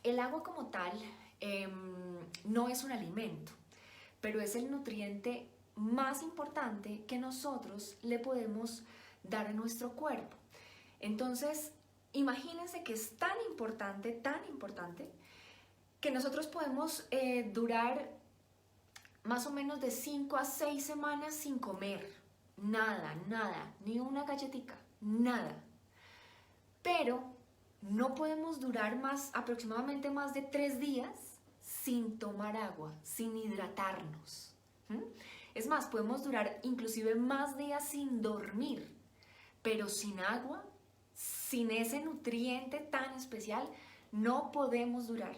El agua como tal no es un alimento, pero es el nutriente más importante que nosotros le podemos dar a nuestro cuerpo. Entonces, imagínense que es tan importante, que nosotros podemos durar más o menos de 5 a 6 semanas sin comer. Nada, nada, ni una galletita, nada. Pero no podemos durar aproximadamente más de 3 días sin tomar agua, sin hidratarnos. ¿Mm? Es más, podemos durar inclusive más días sin dormir, pero sin agua, sin ese nutriente tan especial, no podemos durar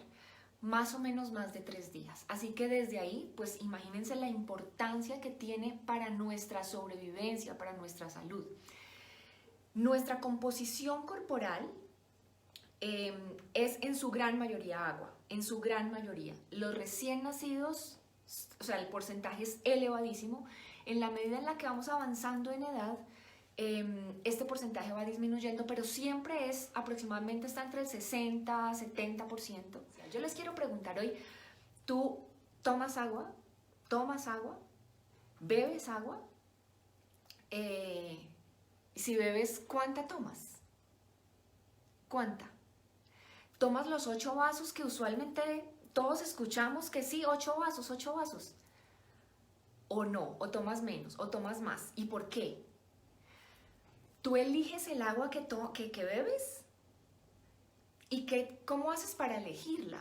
más o menos más de 3 días. Así que desde ahí, pues imagínense la importancia que tiene para nuestra sobrevivencia, para nuestra salud. Nuestra composición corporal es en su gran mayoría agua, en su gran mayoría. Los recién nacidos, o sea, el porcentaje es elevadísimo. En la medida en la que vamos avanzando en edad, este porcentaje va disminuyendo, pero siempre aproximadamente está entre el 60 y 70%. Yo les quiero preguntar hoy, ¿tú tomas agua? ¿Tomas agua? ¿Bebes agua? Si bebes, ¿cuánta tomas? ¿Cuánta? ¿Tomas los 8 vasos que usualmente todos escuchamos que sí, 8 vasos, 8 vasos? ¿O no? ¿O tomas menos? ¿O tomas más? ¿Y por qué? ¿Tú eliges el agua que bebes? ¿Y cómo haces para elegirla?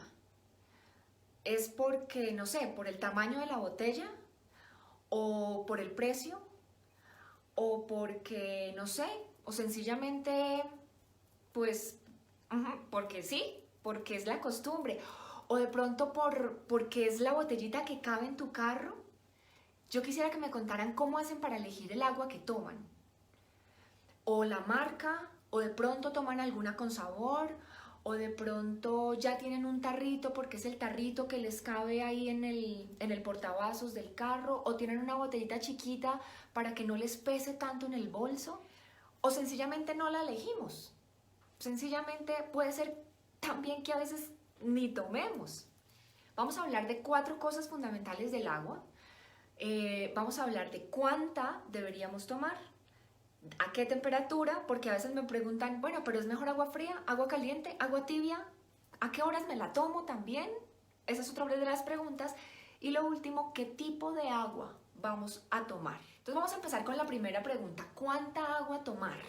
¿Es porque, no sé, por el tamaño de la botella? ¿O por el precio? ¿O porque, no sé, o sencillamente, pues, porque sí, porque es la costumbre? ¿O de pronto porque es la botellita que cabe en tu carro? Yo quisiera que me contaran cómo hacen para elegir el agua que toman. O la marca, o de pronto toman alguna con sabor, o de pronto ya tienen un tarrito porque es el tarrito que les cabe ahí en el portavasos del carro, o tienen una botellita chiquita para que no les pese tanto en el bolso, o sencillamente no la elegimos. Sencillamente puede ser también que a veces ni tomemos. Vamos a hablar de 4 cosas fundamentales del agua. Vamos a hablar de cuánta deberíamos tomar, a qué temperatura, porque a veces me preguntan, bueno, pero es mejor agua fría, agua caliente, agua tibia, ¿a qué horas me la tomo también? Esa es otra de las preguntas. Y lo último, ¿qué tipo de agua vamos a tomar? Entonces vamos a empezar con la primera pregunta, ¿cuánta agua tomar?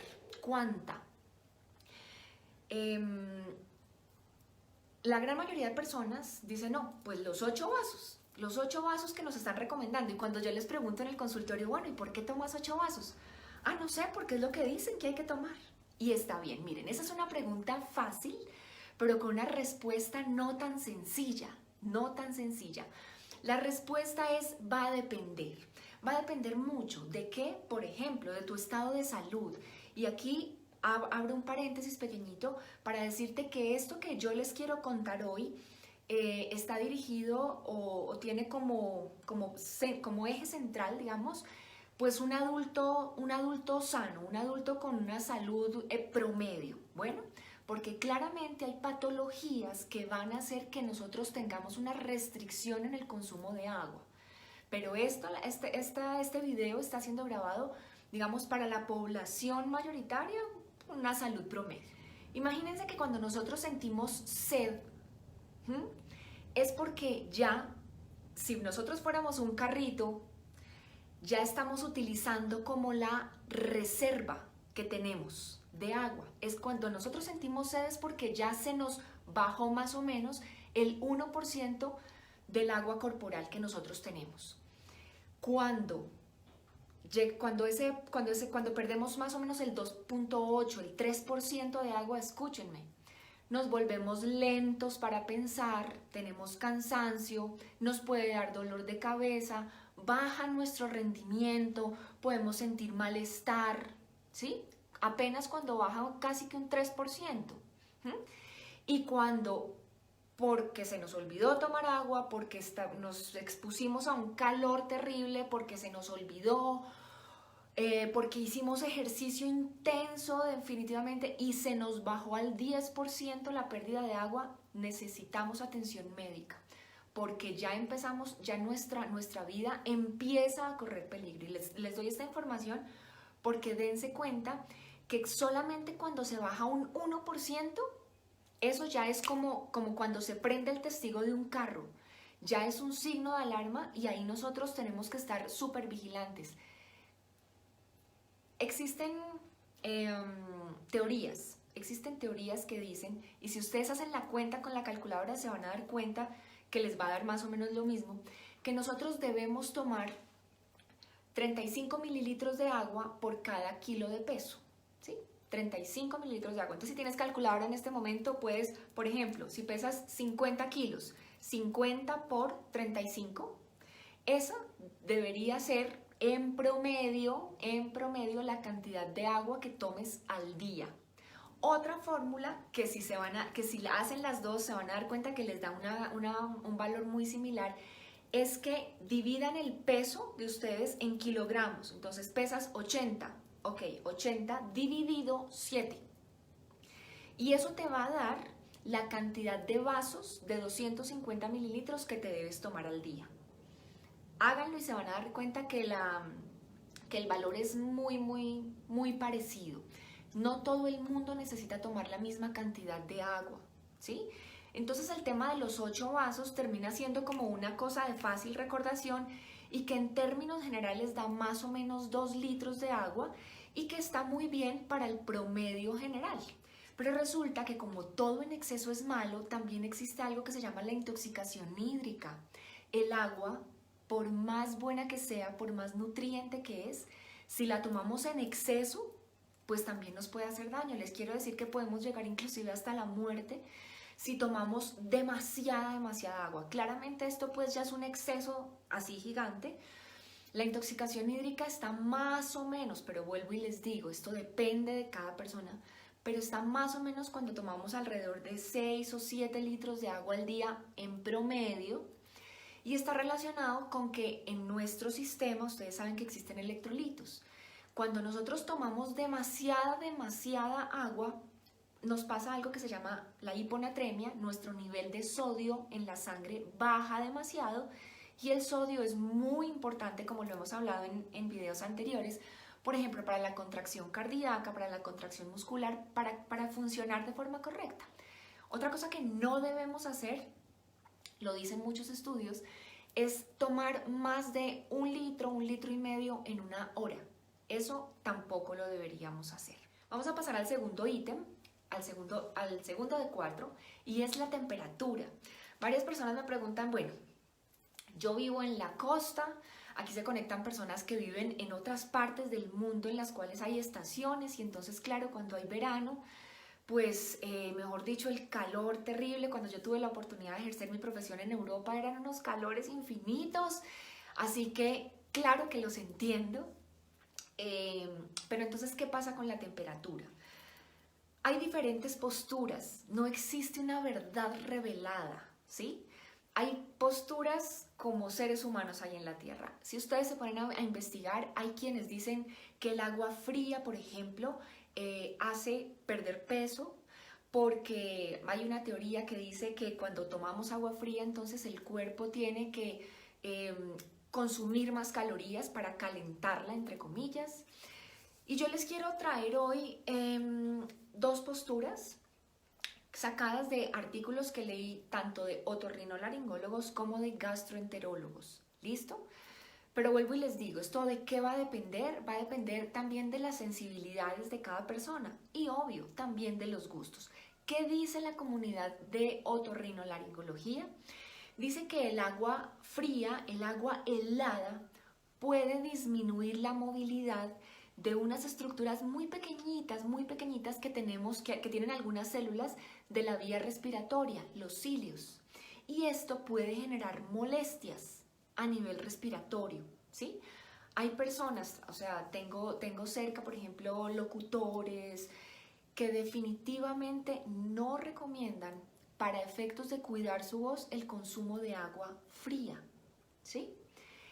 ¿Cuánta? La gran mayoría de personas dicen, no, pues los 8 vasos que nos están recomendando. Y cuando yo les pregunto en el consultorio, bueno, ¿y por qué tomas 8 vasos? Ah, no sé, porque es lo que dicen que hay que tomar. Y está bien, miren, esa es una pregunta fácil, pero con una respuesta no tan sencilla, no tan sencilla. La respuesta va a depender mucho de qué, por ejemplo, de tu estado de salud. Y aquí abro un paréntesis pequeñito para decirte que esto que yo les quiero contar hoy está dirigido o tiene como eje central, digamos, pues un adulto sano, un adulto con una salud promedio. Bueno, porque claramente hay patologías que van a hacer que nosotros tengamos una restricción en el consumo de agua. Pero este video está siendo grabado, digamos, para la población mayoritaria, una salud promedio. Imagínense que cuando nosotros sentimos sed, es porque ya, si nosotros fuéramos un carrito, ya estamos utilizando como la reserva que tenemos de agua. Es cuando nosotros sentimos sed es porque ya se nos bajó más o menos el 1% del agua corporal que nosotros tenemos. Cuando perdemos más o menos el 2.8, el 3% de agua, escúchenme, nos volvemos lentos para pensar, tenemos cansancio, nos puede dar dolor de cabeza, baja nuestro rendimiento, podemos sentir malestar, ¿sí? Apenas cuando baja casi que un 3%. Y cuando, porque se nos olvidó tomar agua, porque nos expusimos a un calor terrible, porque se nos olvidó, porque hicimos ejercicio intenso definitivamente y se nos bajó al 10% la pérdida de agua, necesitamos atención médica, porque ya empezamos, ya nuestra vida empieza a correr peligro. Y les doy esta información porque dense cuenta que solamente cuando se baja un 1%, eso ya es como cuando se prende el testigo de un carro, ya es un signo de alarma y ahí nosotros tenemos que estar súper vigilantes. Existen teorías que dicen, y si ustedes hacen la cuenta con la calculadora se van a dar cuenta que les va a dar más o menos lo mismo, que nosotros debemos tomar 35 mililitros de agua por cada kilo de peso, ¿sí? 35 mililitros de agua. Entonces, si tienes calculadora en este momento, puedes, por ejemplo, si pesas 50 kilos, 50 por 35, esa debería ser en promedio la cantidad de agua que tomes al día. Otra fórmula que si la hacen las dos se van a dar cuenta que les da un valor muy similar, es que dividan el peso de ustedes en kilogramos. Entonces pesas 80, ok, 80 dividido 7. Y eso te va a dar la cantidad de vasos de 250 mililitros que te debes tomar al día. Háganlo y se van a dar cuenta que el valor es muy parecido. No todo el mundo necesita tomar la misma cantidad de agua, ¿sí? Entonces el tema de los 8 vasos termina siendo como una cosa de fácil recordación y que en términos generales da más o menos 2 litros de agua y que está muy bien para el promedio general. Pero resulta que como todo en exceso es malo, también existe algo que se llama la intoxicación hídrica. El agua, por más buena que sea, por más nutriente que es, si la tomamos en exceso, pues también nos puede hacer daño. Les quiero decir que podemos llegar inclusive hasta la muerte si tomamos demasiada agua. Claramente esto pues ya es un exceso así gigante. La intoxicación hídrica está más o menos, pero vuelvo y les digo, esto depende de cada persona, pero está más o menos cuando tomamos alrededor de 6 o 7 litros de agua al día en promedio. Y está relacionado con que en nuestro sistema, ustedes saben que existen electrolitos. Cuando nosotros tomamos demasiada agua, nos pasa algo que se llama la hiponatremia, nuestro nivel de sodio en la sangre baja demasiado y el sodio es muy importante, como lo hemos hablado en videos anteriores, por ejemplo, para la contracción cardíaca, para la contracción muscular, para funcionar de forma correcta. Otra cosa que no debemos hacer, lo dicen muchos estudios, es tomar más de 1 litro y medio en una hora. Eso tampoco lo deberíamos hacer. Vamos a pasar al segundo ítem, al segundo de 4, y es la temperatura. Varias personas me preguntan, bueno, yo vivo en la costa, aquí se conectan personas que viven en otras partes del mundo en las cuales hay estaciones y entonces claro, cuando hay verano, pues mejor dicho, el calor terrible. Cuando yo tuve la oportunidad de ejercer mi profesión en Europa eran unos calores infinitos, así que claro que los entiendo, pero entonces, ¿qué pasa con la temperatura? Hay diferentes posturas, no existe una verdad revelada, ¿sí? Hay posturas como seres humanos hay en la Tierra. Si ustedes se ponen a investigar, hay quienes dicen que el agua fría, por ejemplo, hace perder peso, porque hay una teoría que dice que cuando tomamos agua fría, entonces el cuerpo tiene que consumir más calorías para calentarla, entre comillas. Y yo les quiero traer hoy 2 posturas sacadas de artículos que leí tanto de otorrinolaringólogos como de gastroenterólogos. ¿Listo? Pero vuelvo y les digo, ¿esto de qué va a depender? Va a depender también de las sensibilidades de cada persona y obvio, también de los gustos. ¿Qué dice la comunidad de otorrinolaringología? Dice que el agua fría, el agua helada, puede disminuir la movilidad de unas estructuras muy pequeñitas que tenemos, que tienen algunas células de la vía respiratoria, los cilios. Y esto puede generar molestias a nivel respiratorio, ¿sí? Hay personas, o sea, tengo cerca, por ejemplo, locutores que definitivamente no recomiendan para efectos de cuidar su voz el consumo de agua fría, ¿sí?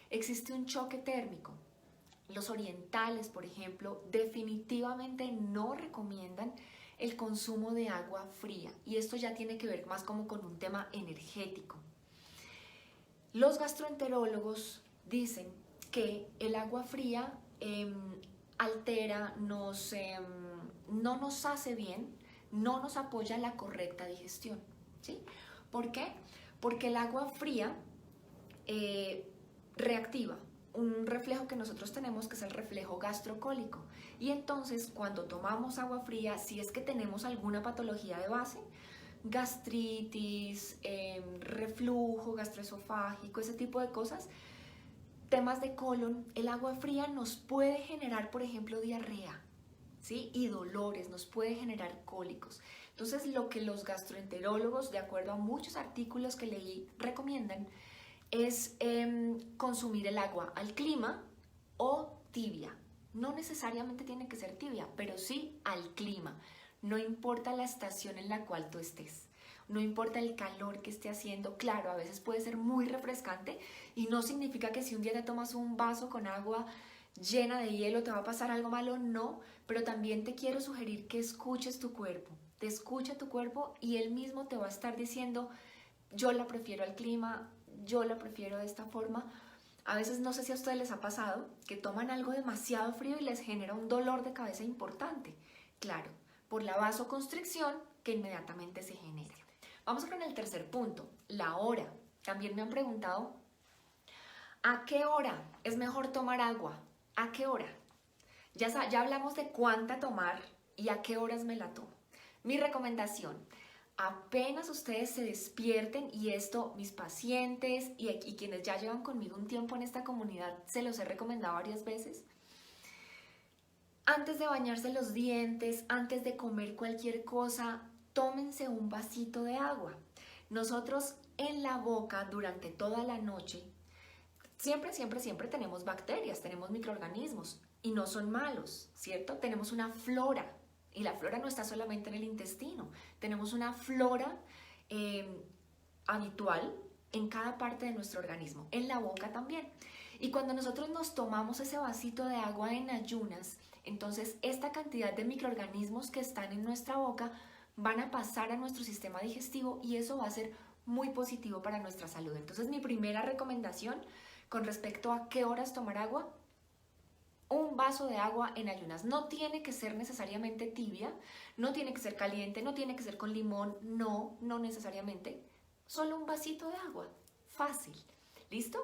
Existe un choque térmico. los orientales, por ejemplo, definitivamente no recomiendan el consumo de agua fría. Y esto ya tiene que ver más como con un tema energético. Los gastroenterólogos dicen que el agua fría altera, no nos hace bien, no nos apoya la correcta digestión. ¿Sí? ¿Por qué? Porque el agua fría reactiva un reflejo que nosotros tenemos, que es el reflejo gastrocólico. Y entonces cuando tomamos agua fría, si es que tenemos alguna patología de base, gastritis, reflujo gastroesofágico, ese tipo de cosas, temas de colon, el agua fría nos puede generar, por ejemplo, diarrea, ¿sí? Y dolores, nos puede generar cólicos. Entonces, lo que los gastroenterólogos, de acuerdo a muchos artículos que leí, recomiendan es consumir el agua al clima o tibia. No necesariamente tiene que ser tibia, pero sí al clima. No importa la estación en la cual tú estés. No importa el calor que esté haciendo. Claro, a veces puede ser muy refrescante y no significa que si un día te tomas un vaso con agua llena de hielo te va a pasar algo malo, no. Pero también te quiero sugerir que escuches tu cuerpo. Te escucha tu cuerpo y él mismo te va a estar diciendo, yo la prefiero al clima, yo la prefiero de esta forma. A veces no sé si a ustedes les ha pasado que toman algo demasiado frío y les genera un dolor de cabeza importante. Claro, por la vasoconstricción que inmediatamente se genera. Vamos con el tercer punto, la hora. También me han preguntado, ¿a qué hora es mejor tomar agua? ¿A qué hora? Ya hablamos de cuánta tomar y a qué horas me la tomo. Mi recomendación, apenas ustedes se despierten, y esto mis pacientes y quienes ya llevan conmigo un tiempo en esta comunidad se los he recomendado varias veces, antes de bañarse los dientes, antes de comer cualquier cosa, tómense un vasito de agua. Nosotros en la boca durante toda la noche, siempre tenemos bacterias, tenemos microorganismos y no son malos, ¿cierto? Tenemos una flora. Y la flora no está solamente en el intestino, tenemos una flora habitual en cada parte de nuestro organismo, en la boca también. Y cuando nosotros nos tomamos ese vasito de agua en ayunas, entonces esta cantidad de microorganismos que están en nuestra boca van a pasar a nuestro sistema digestivo y eso va a ser muy positivo para nuestra salud. Entonces mi primera recomendación con respecto a qué horas tomar agua, un vaso de agua en ayunas. No tiene que ser necesariamente tibia, no tiene que ser caliente, no tiene que ser con limón, no necesariamente. Solo un vasito de agua, fácil, ¿listo?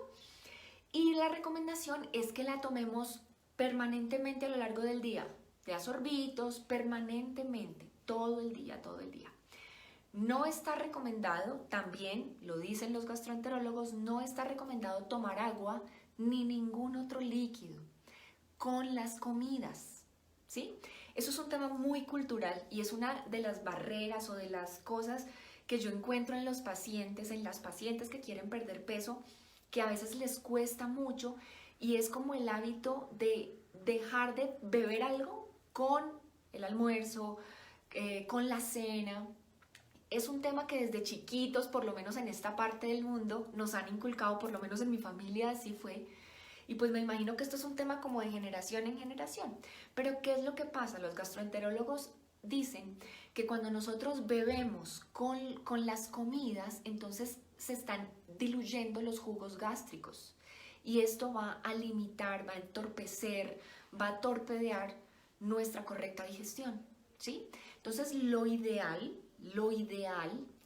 Y la recomendación es que la tomemos permanentemente a lo largo del día, de a sorbitos, permanentemente, todo el día, todo el día. No está recomendado, también lo dicen los gastroenterólogos, no está recomendado tomar agua ni ningún otro líquido con las comidas, ¿sí? Eso es un tema muy cultural y es una de las barreras o de las cosas que yo encuentro en los pacientes, en las pacientes que quieren perder peso, que a veces les cuesta mucho y es como el hábito de dejar de beber algo con el almuerzo, con la cena. Es un tema que desde chiquitos, por lo menos en esta parte del mundo, nos han inculcado, por lo menos en mi familia así fue. Y pues me imagino que esto es un tema como de generación en generación. Pero ¿qué es lo que pasa? Los gastroenterólogos dicen que cuando nosotros bebemos con las comidas, entonces se están diluyendo los jugos gástricos. Y esto va a limitar, va a entorpecer, va a torpedear nuestra correcta digestión, ¿sí? Entonces lo ideal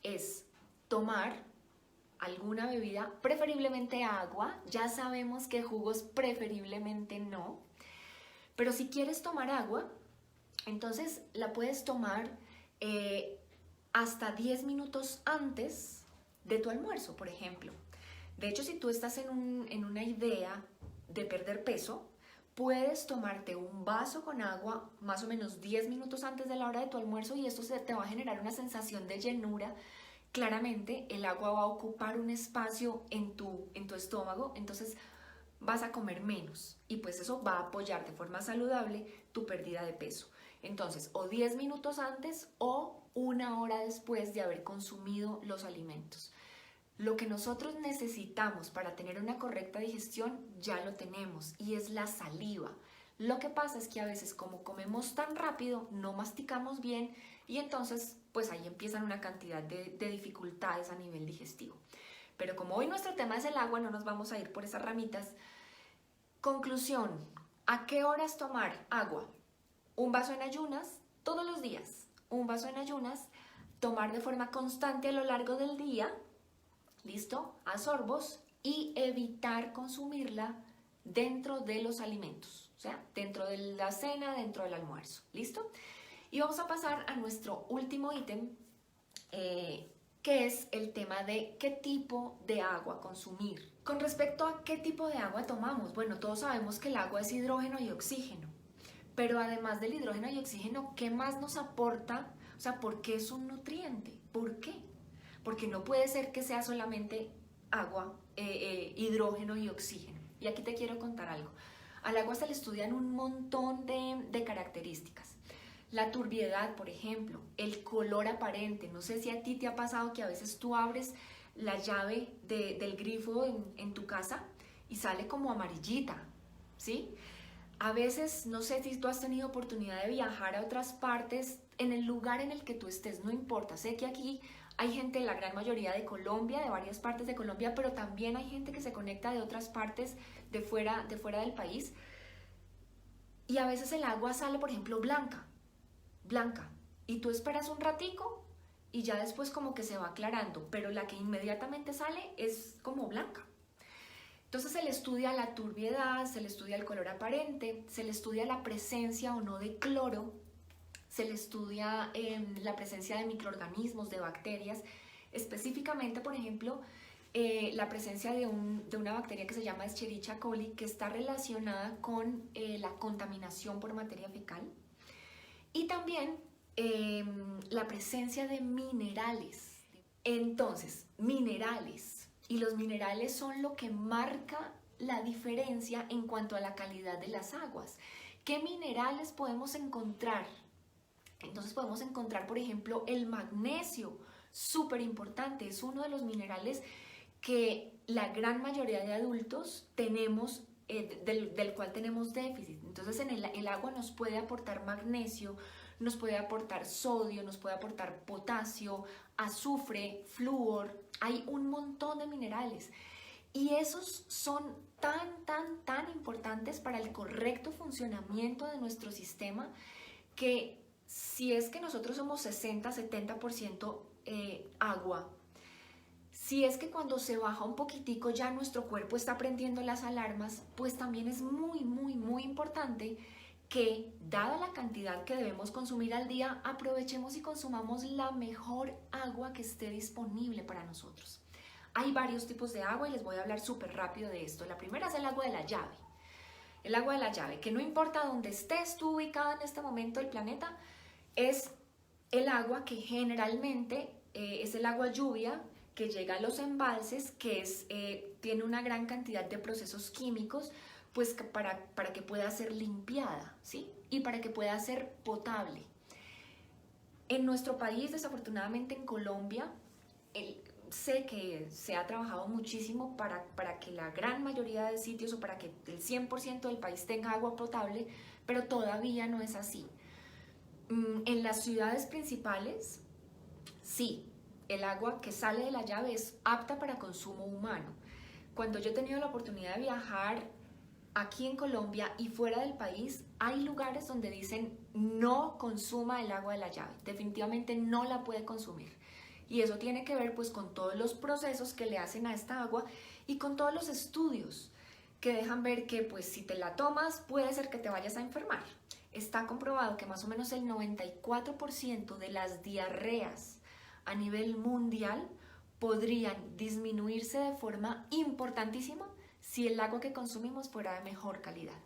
es tomar alguna bebida, preferiblemente agua. Ya sabemos que jugos preferiblemente no, pero si quieres tomar agua, entonces la puedes tomar hasta 10 minutos antes de tu almuerzo, por ejemplo. De hecho, si tú estás en una idea de perder peso, puedes tomarte un vaso con agua más o menos 10 minutos antes de la hora de tu almuerzo y esto te va a generar una sensación de llenura. Claramente el agua va a ocupar un espacio en tu estómago, entonces vas a comer menos y pues eso va a apoyar de forma saludable tu pérdida de peso. Entonces, o 10 minutos antes o una hora después de haber consumido los alimentos. Lo que nosotros necesitamos para tener una correcta digestión ya lo tenemos y es la saliva. Lo que pasa es que a veces como comemos tan rápido, no masticamos bien y entonces pues ahí empiezan una cantidad de dificultades a nivel digestivo. Pero como hoy nuestro tema es el agua, no nos vamos a ir por esas ramitas. Conclusión, ¿a qué horas tomar agua? Un vaso en ayunas todos los días. Un vaso en ayunas, tomar de forma constante a lo largo del día, ¿listo? A sorbos y evitar consumirla dentro de los alimentos, o sea, dentro de la cena, dentro del almuerzo, ¿listo? Y vamos a pasar a nuestro último ítem, que es el tema de qué tipo de agua consumir. Con respecto a qué tipo de agua tomamos, bueno, todos sabemos que el agua es hidrógeno y oxígeno, pero además del hidrógeno y oxígeno, ¿qué más nos aporta? O sea, ¿por qué es un nutriente? ¿Por qué? Porque no puede ser que sea solamente agua, hidrógeno y oxígeno. Y aquí te quiero contar algo. Al agua se le estudian un montón de características. La turbiedad, por ejemplo, el color aparente. No sé si a ti te ha pasado que a veces tú abres la llave del grifo en tu casa y sale como amarillita, ¿sí? A veces, no sé si tú has tenido oportunidad de viajar a otras partes, en el lugar en el que tú estés, no importa. Sé que aquí hay gente, la gran mayoría de Colombia, de varias partes de Colombia, pero también hay gente que se conecta de otras partes de fuera del país. Y a veces el agua sale, por ejemplo, blanca, y tú esperas un ratico y ya después como que se va aclarando, pero la que inmediatamente sale es como blanca. Entonces se le estudia la turbiedad, se le estudia el color aparente, se le estudia la presencia o no de cloro, se le estudia la presencia de microorganismos, de bacterias, específicamente, por ejemplo, la presencia de una bacteria que se llama Escherichia coli, que está relacionada con la contaminación por materia fecal. Y también la presencia de minerales. Entonces, minerales. Y los minerales son lo que marca la diferencia en cuanto a la calidad de las aguas. ¿Qué minerales podemos encontrar? Entonces podemos encontrar, por ejemplo, el magnesio, súper importante. Es uno de los minerales que la gran mayoría de adultos tenemos, del cual tenemos déficit. Entonces el agua nos puede aportar magnesio, nos puede aportar sodio, nos puede aportar potasio, azufre, flúor. Hay un montón de minerales y esos son tan importantes para el correcto funcionamiento de nuestro sistema, que si es que nosotros somos 60-70% agua, si es que cuando se baja un poquitico ya nuestro cuerpo está prendiendo las alarmas, pues también es muy importante que, dada la cantidad que debemos consumir al día, aprovechemos y consumamos la mejor agua que esté disponible para nosotros. Hay varios tipos de agua y les voy a hablar súper rápido de esto. La primera es el agua de la llave. El agua de la llave, que no importa dónde estés tú ubicado en este momento del planeta, es el agua que generalmente es el agua lluvia que llega a los embalses, que tiene una gran cantidad de procesos químicos, pues para que pueda ser limpiada, ¿sí? Y para que pueda ser potable. En nuestro país, desafortunadamente en Colombia, sé que se ha trabajado muchísimo para que la gran mayoría de sitios o para que el 100% del país tenga agua potable, pero todavía no es así. En las ciudades principales, sí, el agua que sale de la llave es apta para consumo humano. Cuando yo he tenido la oportunidad de viajar aquí en Colombia y fuera del país, hay lugares donde dicen no consuma el agua de la llave, definitivamente no la puede consumir. Y eso tiene que ver pues con todos los procesos que le hacen a esta agua y con todos los estudios que dejan ver que pues si te la tomas puede ser que te vayas a enfermar. Está comprobado que más o menos el 94% de las diarreas a nivel mundial podrían disminuirse de forma importantísima si el agua que consumimos fuera de mejor calidad.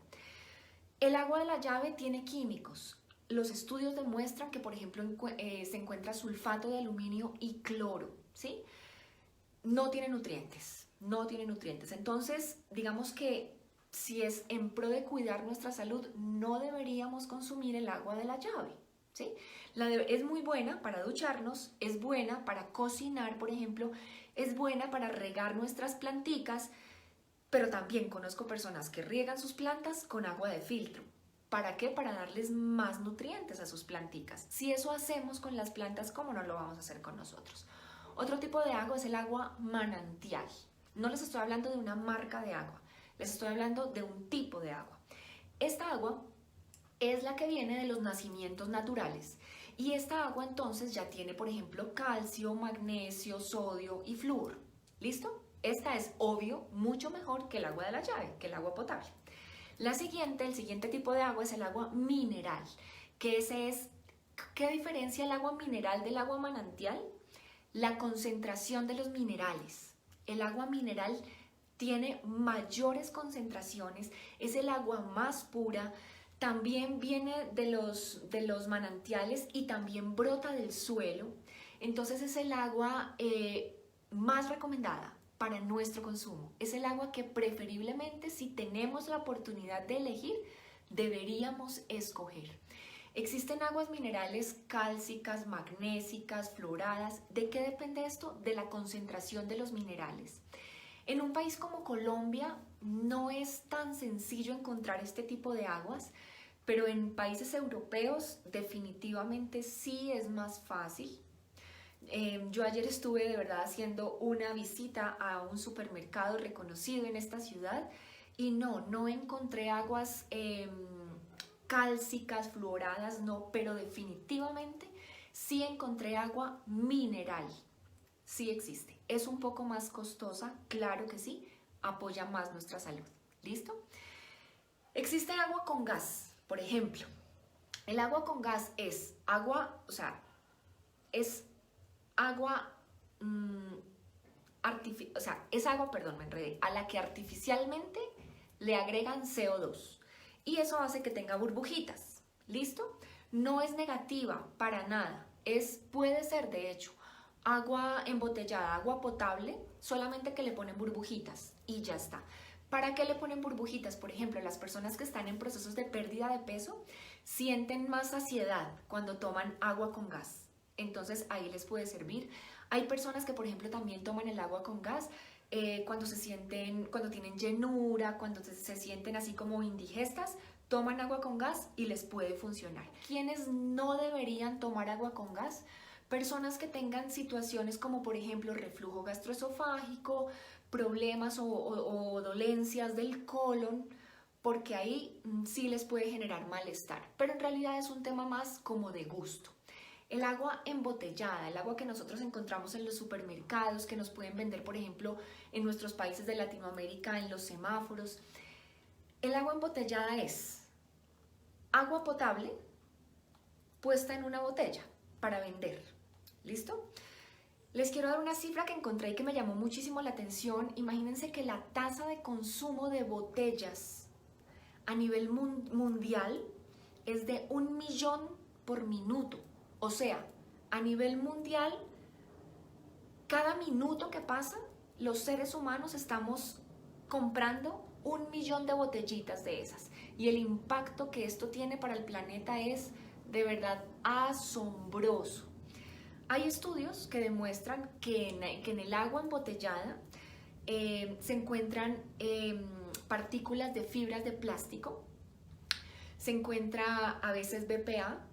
El agua de la llave tiene químicos. Los estudios demuestran que, por ejemplo, se encuentra sulfato de aluminio y cloro, ¿sí? No tiene nutrientes, no tiene nutrientes. Entonces, digamos que si es en pro de cuidar nuestra salud, no deberíamos consumir el agua de la llave, ¿sí? Es muy buena para ducharnos, es buena para cocinar, por ejemplo, es buena para regar nuestras planticas, pero también conozco personas que riegan sus plantas con agua de filtro. ¿Para qué? Para darles más nutrientes a sus planticas. Si eso hacemos con las plantas, ¿cómo no lo vamos a hacer con nosotros? Otro tipo de agua es el agua manantial. No les estoy hablando de una marca de agua, les estoy hablando de un tipo de agua. Esta agua es la que viene de los nacimientos naturales y esta agua entonces ya tiene, por ejemplo, calcio, magnesio, sodio y flúor. ¿Listo? Esta es obvio mucho mejor que el agua de la llave, que el agua potable. El siguiente tipo de agua es el agua mineral, que ¿qué diferencia el agua mineral del agua manantial? La concentración de los minerales. El agua mineral tiene mayores concentraciones, es el agua más pura, también viene de los manantiales y también brota del suelo. Entonces es el agua más recomendada para nuestro consumo. Es el agua que preferiblemente, si tenemos la oportunidad de elegir, deberíamos escoger. Existen aguas minerales cálcicas, magnésicas, fluoradas. ¿De qué depende esto? De la concentración de los minerales. En un país como Colombia no es tan sencillo encontrar este tipo de aguas, pero en países europeos definitivamente sí es más fácil. Yo ayer estuve de verdad haciendo una visita a un supermercado reconocido en esta ciudad y no encontré aguas cálcicas, fluoradas, no, pero definitivamente sí encontré agua mineral. Sí existe. Es un poco más costosa, claro que sí, apoya más nuestra salud. ¿Listo? Existe agua con gas, por ejemplo. El agua con gas es agua, o sea, es agua, perdón, me enredé, a la que artificialmente le agregan CO2 y eso hace que tenga burbujitas. ¿Listo? No es negativa para nada, puede ser de hecho agua embotellada, agua potable, solamente que le ponen burbujitas y ya está. ¿Para qué le ponen burbujitas? Por ejemplo, las personas que están en procesos de pérdida de peso sienten más saciedad cuando toman agua con gas. Entonces ahí les puede servir. Hay personas que, por ejemplo, también toman el agua con gas cuando tienen llenura, cuando se sienten así como indigestas, toman agua con gas y les puede funcionar. ¿Quiénes no deberían tomar agua con gas? Personas que tengan situaciones como, por ejemplo, reflujo gastroesofágico, problemas o dolencias del colon, porque ahí sí les puede generar malestar. Pero en realidad es un tema más como de gusto. El agua embotellada, el agua que nosotros encontramos en los supermercados, que nos pueden vender, por ejemplo, en nuestros países de Latinoamérica, en los semáforos. El agua embotellada es agua potable puesta en una botella para vender. ¿Listo? Les quiero dar una cifra que encontré y que me llamó muchísimo la atención. Imagínense que la tasa de consumo de botellas a nivel mundial es de 1 millón por minuto. O sea, a nivel mundial, cada minuto que pasa, los seres humanos estamos comprando 1 millón de botellitas de esas. Y el impacto que esto tiene para el planeta es de verdad asombroso. Hay estudios que demuestran que en el agua embotellada se encuentran partículas de fibras de plástico, se encuentra a veces BPA,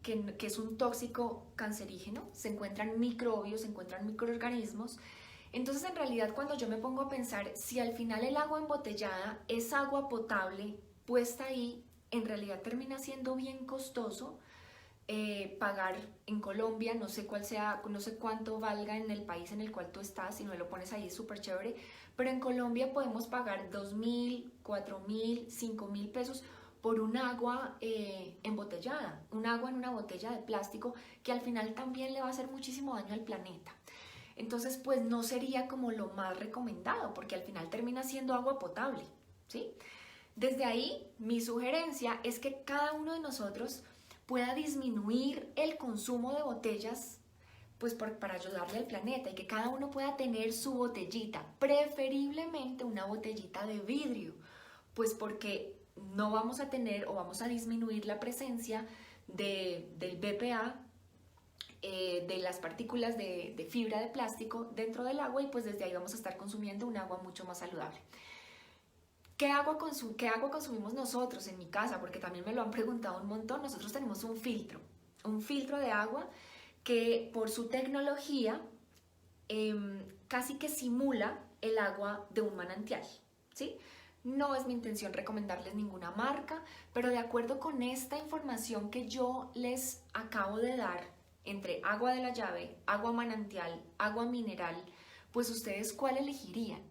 que es un tóxico cancerígeno, se encuentran microbios, se encuentran microorganismos. Entonces, en realidad, cuando yo me pongo a pensar, si al final el agua embotellada es agua potable puesta ahí, en realidad termina siendo bien costoso pagar en Colombia, no sé cuánto valga en el país en el cual tú estás, si no lo pones ahí es súper chévere, pero en Colombia podemos pagar 2.000, 4.000, 5.000 pesos por un agua embotellada, un agua en una botella de plástico que al final también le va a hacer muchísimo daño al planeta. Entonces, pues no sería como lo más recomendado, porque al final termina siendo agua potable, ¿sí? Desde ahí, mi sugerencia es que cada uno de nosotros pueda disminuir el consumo de botellas, pues para ayudarle al planeta, y que cada uno pueda tener su botellita, preferiblemente una botellita de vidrio, pues porque no vamos a tener o vamos a disminuir la presencia del BPA de las partículas de fibra de plástico dentro del agua, y pues desde ahí vamos a estar consumiendo un agua mucho más saludable. ¿Qué agua consumimos nosotros en mi casa? Porque también me lo han preguntado un montón. Nosotros tenemos un filtro de agua que por su tecnología casi que simula el agua de un manantial, ¿sí? No es mi intención recomendarles ninguna marca, pero de acuerdo con esta información que yo les acabo de dar, entre agua de la llave, agua manantial, agua mineral, pues ustedes ¿cuál elegirían?